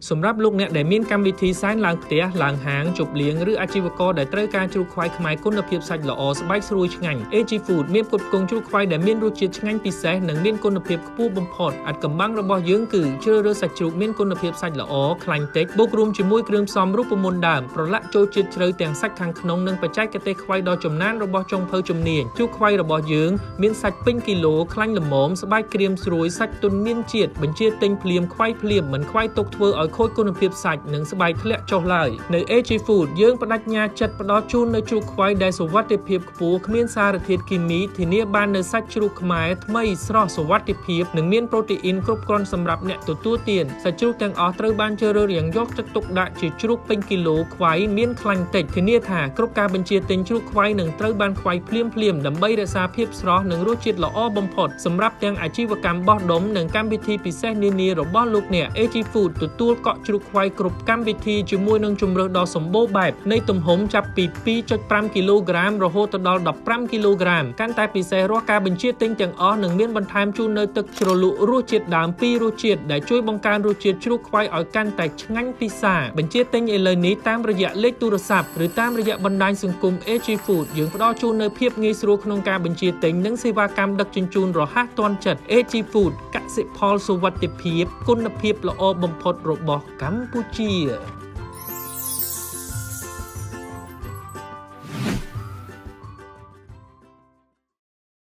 សម្រាប់លោកអ្នកដែលមានកម្មវិធីសែនឡើងផ្ទះឡើងហាងជប់លៀងឬអាជីវករដែលត្រូវការជ្រូកខ្វៃខ្មែរគុណភាពសាច់ល្អស្បែកស្រួយឆ្ងាញ់ AG Food មានផ្គត់ផ្គង់ជ្រូកខ្វៃដែលមានរសជាតិឆ្ងាញ់ពិសេសនិងមានគុណភាពខ្ពស់បំផុតអត្ថកម្បាំងរបស់យើងគឺជ្រើសរើសសាច់ជ្រូកមានគុណភាពសាច់ល្អខ្លាញ់តិចបូករួមជាមួយគ្រឿងផ្សំរូបមន្តដើមប្រឡាក់ចូលជាតិជ្រៅទាំងសាច់ខាងក្នុងនិងបច្ចេកទេសខ្វៃដ៏ចំណានរបស់ចុងភៅជំនាញជ្រូកខ្វៃរបស់យើងមានសាច់ពេញគីឡូខ្លាញ់ល្មមស្បែកក្រៀមស្រួយសាច់ទន់មានជាតិបញ្ជាទិញភ្លាមខ្វៃភ្លាមមិនខ្វៃទុកធ្វើឲ្យខូចគុណភាពសាច់និងស្បែកធ្លាក់ចុះឡើយនៅ AG Food យើងបដិញ្ញាចិត្តផ្ដល់ជូននូវជ្រូកខ្វៃដែលសុវត្ថិភាពខ្ពស់គ្មានសារធាតុគីមីធានាបាននូវសាច់ជ្រូកខ្មែរថ្មីស្រស់សុវត្ថិភាពនិងមានប្រូតេអ៊ីនគ្រប់គ្រាន់សម្រាប់អ្នកទទួលទានសាច់ជ្រូកទាំងអស់ត្រូវបានជ្រើសរើសយ៉ាងយកចិត្តទុកដាក់ជាជ្រូកពេញគីឡូខ្វៃមានខ្លាញ់តិចធានាថាគ្រប់ការបញ្ជាទិញជ្រូកខ្វៃនឹងត្រូវបានខ្វៃភ្លាមដើម្បីរក្សាភាពស្រស់និងរសជាតិល្អបំផុតសម្រាប់ទាំងអាជីវកម្មបោះដុំនិងកម្មវិធីពិសេសនានារបស់លោកអ្នក AG Food ទទួលកក់ជ្រូកខ្វៃគ្រប់កម្មវិធីជាមួយនឹងជម្រើសដ៏សម្បូរបែបនៃទំហំចាប់ពី 2.5 គីឡូក្រាមរហូតដល់ 15 គីឡូក្រាមកាន់តែពិសេសរាល់ការបញ្ជាទិញទាំងអស់នឹងមានបន្ថែមជូននៅទឹកជ្រលក់រសជាតិដើម2រសជាតិដែលជួយបង្កើនរសជាតិជ្រូកខ្វៃឲ្យកាន់តែឆ្ងាញ់ពិសាបញ្ជាទិញឥឡូវនេះតាមរយៈលេខទូរស័ព្ទឬតាមរយៈបណ្ដាញសង្គម AG Food យើងផ្ដល់ជូននៅភាពងាយស្រួលក្នុងការបញ្ជាទិញនិងសេវាកម្មដឹកជញ្ជូនរហ័សទាន់ចិត្ត AG Food កសិផលសុវត្ថិភាពគុណភាពល្អបំផុតរបស់កម្ពុជា